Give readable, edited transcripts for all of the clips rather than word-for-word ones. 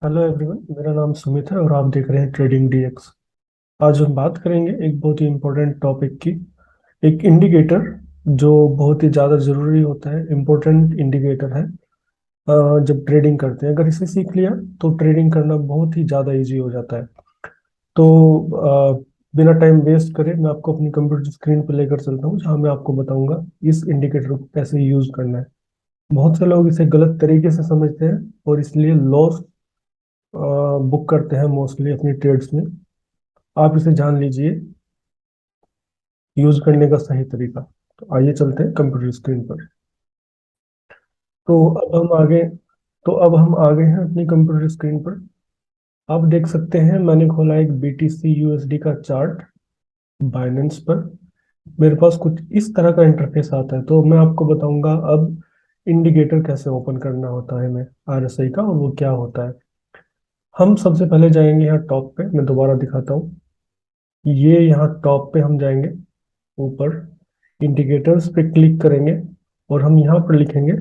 Hello everyone, मेरा नाम सुमित है और आप देख रहे हैं ट्रेडिंग डीएक्स। आज हम बात करेंगे एक बहुत ही इम्पोर्टेंट टॉपिक की। एक इंडिकेटर जो बहुत ही ज़्यादा ज़रूरी होता है, इम्पोर्टेंट इंडिकेटर है। जब ट्रेडिंग करते हैं, अगर इसे सीख लिया तो ट्रेडिंग करना बहुत ही ज़्यादा इजी हो जाता है। तो बिना टाइम वेस्ट करे मैं आपको अपनी कंप्यूटर स्क्रीन पर लेकर चलता हूँ, जहाँ मैं आपको बताऊंगा इस इंडिकेटर को कैसे यूज़ करना है। बहुत से लोग इसे गलत तरीके से समझते हैं और इसलिए लॉस बुक करते हैं मोस्टली अपनी ट्रेड्स में। आप इसे जान लीजिए यूज करने का सही तरीका। तो आइए चलते हैं कंप्यूटर स्क्रीन पर। तो अब हम आगे तो अब हम आ गए हैं अपनी कंप्यूटर स्क्रीन पर। आप देख सकते हैं मैंने खोला एक BTC USD का चार्ट बाइनेंस पर। मेरे पास कुछ इस तरह का इंटरफेस आता है, तो मैं आपको बताऊंगा अब इंडिकेटर कैसे ओपन करना होता है हमें, RSI का, और वो क्या होता है। हम सबसे पहले जाएंगे यहाँ टॉप पे, मैं दोबारा दिखाता हूँ। ये यहाँ टॉप पे हम जाएंगे, ऊपर इंडिकेटर्स पे क्लिक करेंगे और हम यहाँ पर लिखेंगे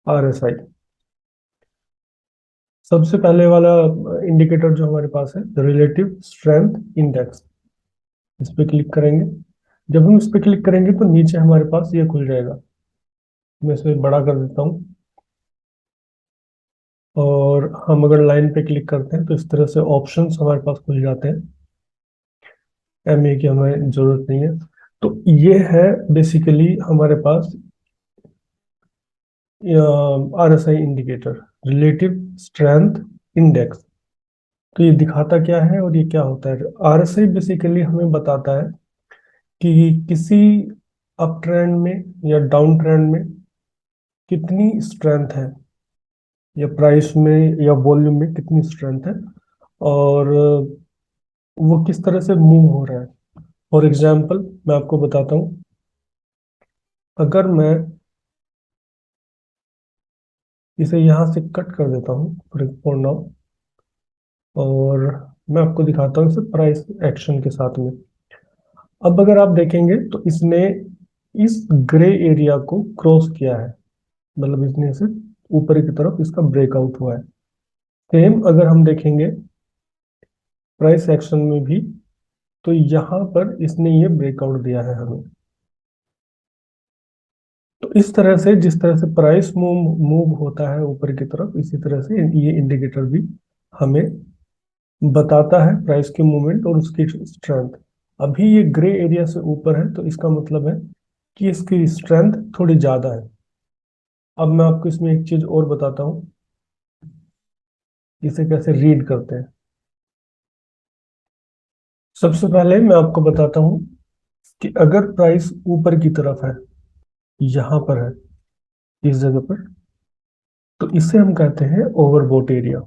RSI। सबसे पहले वाला इंडिकेटर जो हमारे पास है, रिलेटिव स्ट्रेंथ इंडेक्स, इस पे क्लिक करेंगे। जब हम इस पे क्लिक करेंगे तो नीचे हमारे पास ये खुल जाएगा। मैं इसे बड़ा कर देता हूँ और हम अगर लाइन पे क्लिक करते हैं तो इस तरह से ऑप्शंस हमारे पास खुल जाते हैं। MA की हमें जरूरत नहीं है। तो ये है बेसिकली हमारे पास RSI indicator, relative strength index. तो ये दिखाता क्या है और ये क्या होता है? RSI बेसिकली हमें बताता है कि किसी अप ट्रेंड में या डाउन ट्रेंड में कितनी स्ट्रेंथ है, या प्राइस में या वॉल्यूम में कितनी स्ट्रेंथ है, और वो किस तरह से मूव हो रहा है। फॉर एग्जाम्पल मैं आपको बताता हूँ। अगर मैं इसे यहाँ से कट कर देता हूँ फॉर नाउ, और मैं आपको दिखाता हूँ इसे प्राइस एक्शन के साथ में। अब अगर आप देखेंगे तो इसने इस ग्रे एरिया को क्रॉस किया है, मतलब इसने से ऊपर की तरफ इसका ब्रेकआउट हुआ है। सेम अगर हम देखेंगे प्राइस एक्शन में भी, तो यहाँ पर इसने ये ब्रेकआउट दिया है हमें। तो इस तरह से, जिस तरह से प्राइस मूव मूव होता है ऊपर की तरफ, इसी तरह से ये इंडिकेटर भी हमें बताता है प्राइस की मूवमेंट और उसकी स्ट्रेंथ। अभी ये ग्रे एरिया से ऊपर है, तो इसका मतलब है कि इसकी स्ट्रेंथ थोड़ी ज्यादा है। अब मैं आपको इसमें एक चीज और बताता हूँ, इसे कैसे रीड करते हैं। सबसे पहले मैं आपको बताता हूँ कि अगर प्राइस ऊपर की तरफ है, यहाँ पर है, इस जगह पर, तो इसे हम कहते हैं ओवरबॉट एरिया।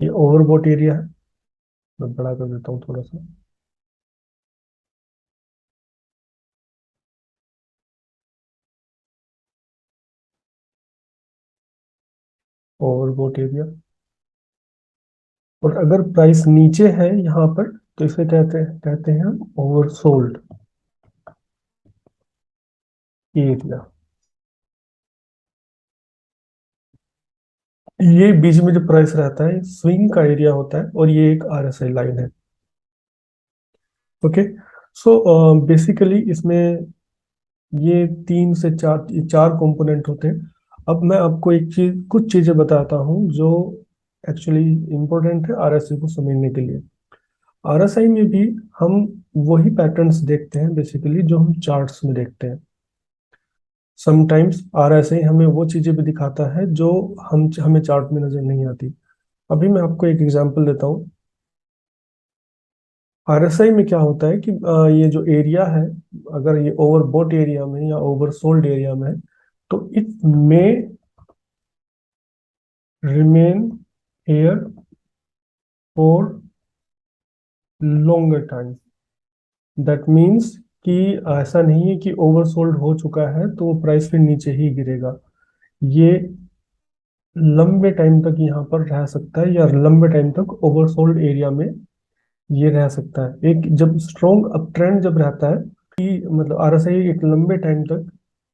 ये ओवरबॉट एरिया है। मैं बड़ा कर देता हूँ थोड़ा सा। Overbought area. और अगर प्राइस नीचे है यहाँ पर, तो इसे कहते हैं हम ओवरसोल्ड एरिया। ये बीच में जो प्राइस रहता है स्विंग का एरिया होता है, और ये एक RSI लाइन है। ओके। सो बेसिकली इसमें ये तीन से चार चार कंपोनेंट होते हैं। अब मैं आपको कुछ चीजें बताता हूँ जो एक्चुअली इम्पोर्टेंट है RSI को समझने के लिए। RSI में भी हम वही पैटर्न्स देखते हैं बेसिकली जो हम चार्ट्स में देखते हैं। समटाइम्स RSI हमें वो चीजें भी दिखाता है जो हमें चार्ट में नजर नहीं आती। अभी मैं आपको एक एग्जांपल देता हूँ। RSI में क्या होता है कि ये जो एरिया है, अगर ये ओवरबॉट एरिया में या ओवरसोल्ड एरिया में है, तो it may remain here for longer time. That means कि ऐसा नहीं है कि ओवरसोल्ड हो चुका है तो वो प्राइस फिर नीचे ही गिरेगा। ये लंबे टाइम तक यहाँ पर रह सकता है, या लंबे टाइम तक ओवरसोल्ड एरिया में ये रह सकता है। एक जब स्ट्रॉन्ग अप ट्रेंड जब रहता है कि मतलब RSI एक लंबे टाइम तक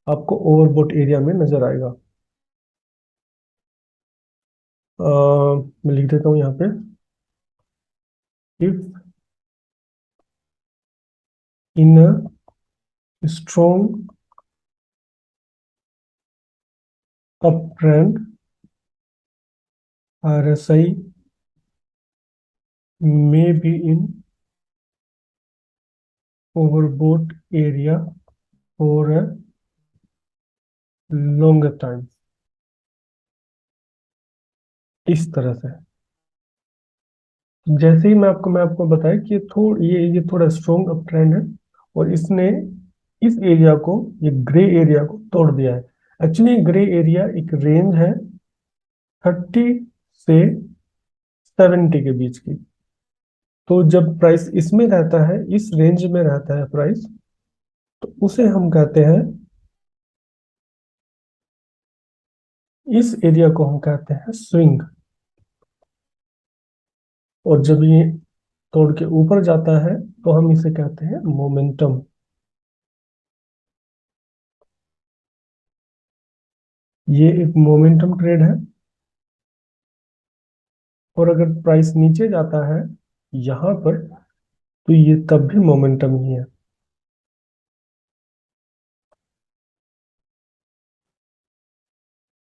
आपको ओवरबॉट एरिया में नजर आएगा। मैं लिख देता हूँ यहाँ पे, if in a strong up trend RSI may be in overbought area for a longer time। इस तरह से, जैसे ही मैं आपको बताया कि ये थोड़ा स्ट्रॉन्ग अप ट्रेंड है, और इसने इस एरिया को, ये ग्रे एरिया को तोड़ दिया है। एक्चुअली ग्रे एरिया एक रेंज है 30 से 70 के बीच की। तो जब प्राइस इसमें रहता है, इस रेंज में रहता है प्राइस, तो उसे हम कहते हैं, इस एरिया को हम कहते हैं स्विंग। और जब ये तोड़ के ऊपर जाता है तो हम इसे कहते हैं मोमेंटम। ये एक मोमेंटम ट्रेड है। और अगर प्राइस नीचे जाता है यहां पर, तो ये तब भी मोमेंटम ही है।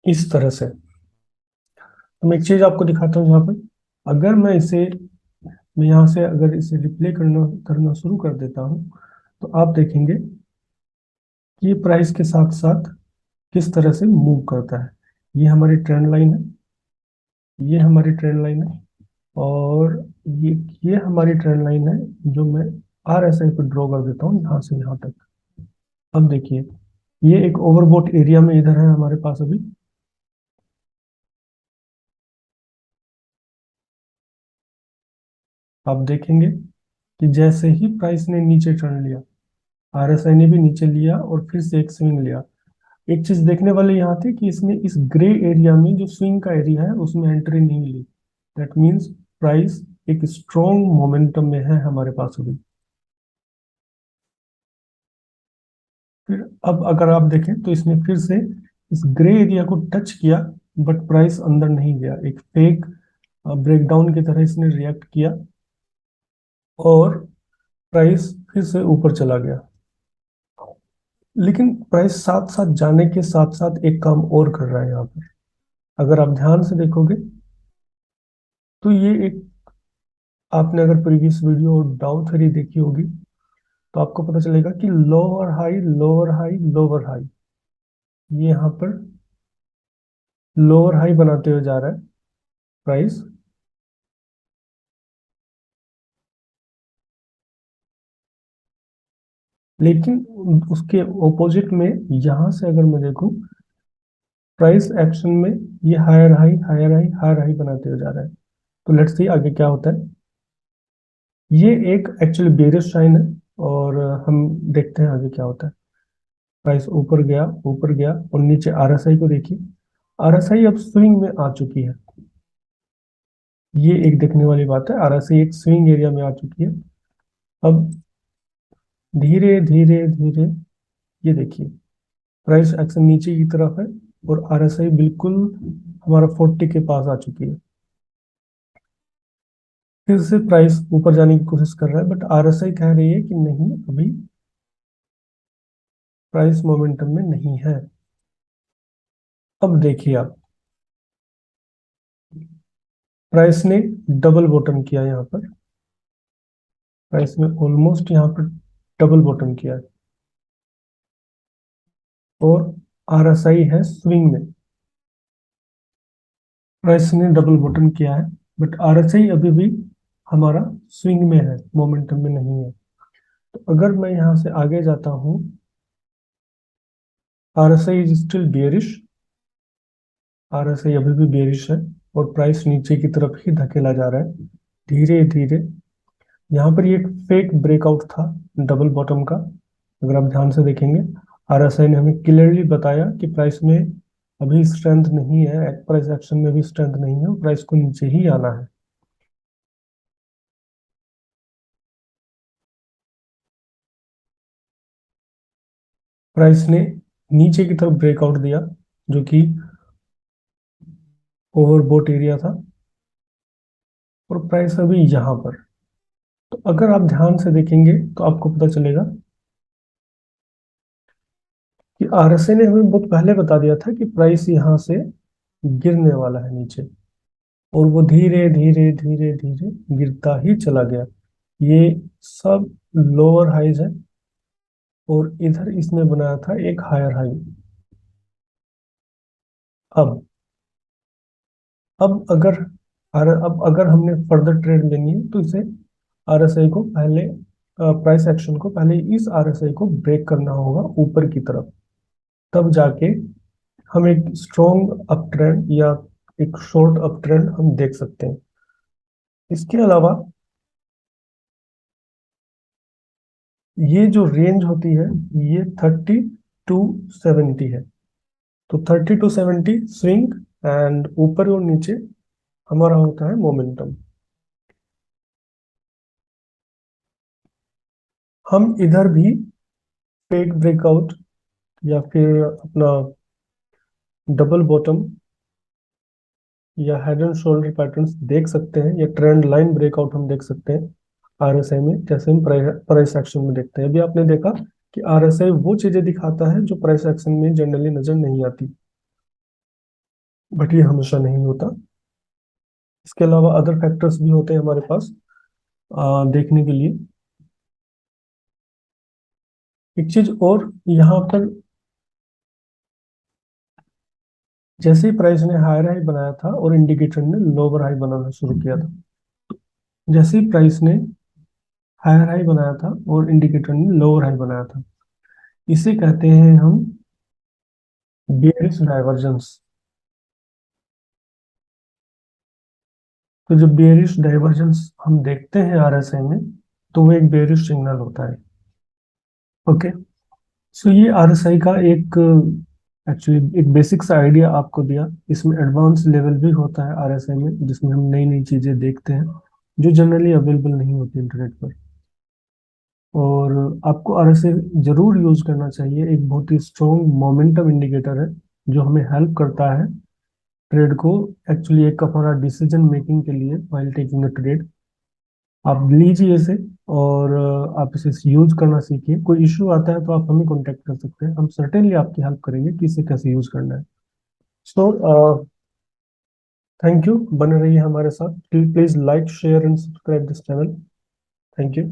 इस तरह से हम एक चीज आपको दिखाता हूँ यहाँ पर। अगर मैं यहाँ से अगर इसे रिप्ले करना करना शुरू कर देता हूँ, तो आप देखेंगे कि ये प्राइस के साथ साथ किस तरह से मूव करता है। ये हमारी ट्रेंड लाइन है, ये हमारी ट्रेंड लाइन है, और ये ये हमारी ट्रेंड लाइन है, जो मैं RSI पे ड्रॉ कर देता हूँ यहाँ से यहाँ तक। अब देखिए, ये एक ओवरबोट एरिया में इधर है हमारे पास अभी। आप देखेंगे कि जैसे ही प्राइस ने नीचे टर्न लिया, RSI ने भी नीचे लिया और फिर से एक स्विंग लिया। एक चीज देखने वाली यहाँ थी कि इसने इस ग्रे एरिया में, जो स्विंग का एरिया है, उसमें एंट्री नहीं ली। दैट मीन्स प्राइस एक स्ट्रॉन्ग मोमेंटम में है हमारे पास अभी। फिर अब अगर आप देखें तो इसने फिर से इस ग्रे एरिया को टच किया, बट प्राइस अंदर नहीं गया। एक फेक ब्रेकडाउन की तरह इसने रिएक्ट किया, और प्राइस फिर से ऊपर चला गया। लेकिन प्राइस साथ साथ जाने के साथ साथ एक काम और कर रहा है यहाँ पर। अगर आप ध्यान से देखोगे, तो ये एक, आपने अगर प्रीवियस वीडियो और डाउ थ्योरी देखी होगी, तो आपको पता चलेगा कि lower high lower high lower high, ये यहाँ पर लोअर हाई बनाते हुए जा रहा है प्राइस। लेकिन उसके ऑपोजिट में, यहां से अगर मैं देखूं, प्राइस एक्शन में ये higher high higher high higher high बनाते हुए जा रहा है। तो लेट्स सी आगे क्या होता है। ये एक एक्चुअली बेरिश साइन है, और हम देखते हैं आगे क्या होता है। प्राइस ऊपर गया और नीचे RSI को देखिए। RSI अब स्विंग में आ चुकी है। ये एक देखने वाली बात है, RSI एक स्विंग एरिया में आ चुकी है। अब धीरे धीरे धीरे, ये देखिए, प्राइस एक्शन नीचे की तरफ है, और RSI बिल्कुल हमारा 40 के पास आ चुकी है। फिर से प्राइस ऊपर जाने की कोशिश कर रहा है, बट RSI कह रही है कि नहीं, अभी प्राइस मोमेंटम में नहीं है। अब देखिए आप, प्राइस ने डबल बॉटम किया यहाँ पर। प्राइस में ऑलमोस्ट यहाँ पर डबल बॉटम किया है, और RSI है स्विंग में। प्राइस ने डबल बॉटम किया है, बट RSI अभी भी हमारा स्विंग में है, मोमेंटम में नहीं है। तो अगर मैं यहाँ से आगे जाता हूँ, RSI is still bearish, RSI अभी भी बेयरिश है, और प्राइस नीचे की तरफ ही धकेला जा रहा है धीरे धीरे। यहाँ पर ये एक फेक ब्रेकआउट था डबल बॉटम का। अगर आप ध्यान से देखेंगे, RSI ने हमें क्लियरली बताया कि प्राइस में अभी स्ट्रेंथ नहीं है, प्राइस एक्शन में भी स्ट्रेंथ नहीं है, प्राइस को नीचे ही आना है। प्राइस ने नीचे की तरफ ब्रेकआउट दिया, जो कि ओवरबोट एरिया था, और प्राइस अभी यहाँ पर। तो अगर आप ध्यान से देखेंगे तो आपको पता चलेगा कि आरएसए ने हमें बहुत पहले बता दिया था कि प्राइस यहाँ से गिरने वाला है नीचे, और वो धीरे धीरे धीरे धीरे गिरता ही चला गया। ये सब लोअर हाईज है, और इधर इसने बनाया था एक हायर हाई। अब अब अगर हमने फर्दर ट्रेड लेनी है तो इसे आरएसआई को पहले, प्राइस एक्शन को पहले इस आरएसआई को ब्रेक करना होगा ऊपर की तरफ, तब जाके हम एक स्ट्रॉन्ग अप ट्रेंड या एक शॉर्ट अप ट्रेंड हम देख सकते हैं। इसके अलावा ये जो रेंज होती है, ये 30 to 70 है। तो 30 to 70 स्विंग, एंड ऊपर और नीचे हमारा होता है मोमेंटम। हम इधर भी फेक ब्रेकआउट या फिर अपना डबल बॉटम या हेड एंड शोल्डर पैटर्न्स देख सकते हैं, या ट्रेंड लाइन ब्रेकआउट हम देख सकते हैं आरएसआई में, जैसे हम प्राइस एक्शन में देखते हैं। अभी आपने देखा कि आरएसआई वो चीजें दिखाता है जो प्राइस एक्शन में जनरली नजर नहीं आती, बट ये हमेशा नहीं होता। इसके अलावा अदर फैक्टर्स भी होते हैं हमारे पास देखने के लिए। एक चीज और यहाँ पर, जैसे ही प्राइस ने हायर हाई बनाया था और इंडिकेटर ने लोअर हाई बनाना शुरू किया था, जैसे ही प्राइस ने हायर हाई बनाया था और इंडिकेटर ने लोअर हाई बनाया था, इसे कहते हैं हम बेयरिश डाइवर्जेंस। तो जब बेयरिश डाइवर्जेंस हम देखते हैं आरएसआई में, तो वो एक बेयरिश सिग्नल होता है। ओके। सो ये आरएसआई का एक, एक्चुअली एक बेसिक सा आइडिया आपको दिया। इसमें एडवांस लेवल भी होता है आरएसआई में, जिसमें हम नई नई चीजें देखते हैं जो जनरली अवेलेबल नहीं होती इंटरनेट पर। और आपको आरएसआई जरूर यूज करना चाहिए, एक बहुत ही स्ट्रॉन्ग मोमेंटम इंडिकेटर है जो हमें हेल्प करता है ट्रेड को, एक्चुअली एक हमारा डिसीजन मेकिंग के लिए व्हाइल टेकिंग अ ट्रेड। आप लीजिए इसे, और आप इसे यूज करना सीखिए। कोई इश्यू आता है तो आप हमें कांटेक्ट कर सकते हैं, हम सर्टेनली आपकी हेल्प करेंगे कि इसे कैसे यूज करना है। सो थैंक यू, बने रहिए हमारे साथ। Please like share and subscribe this channel. Thank you.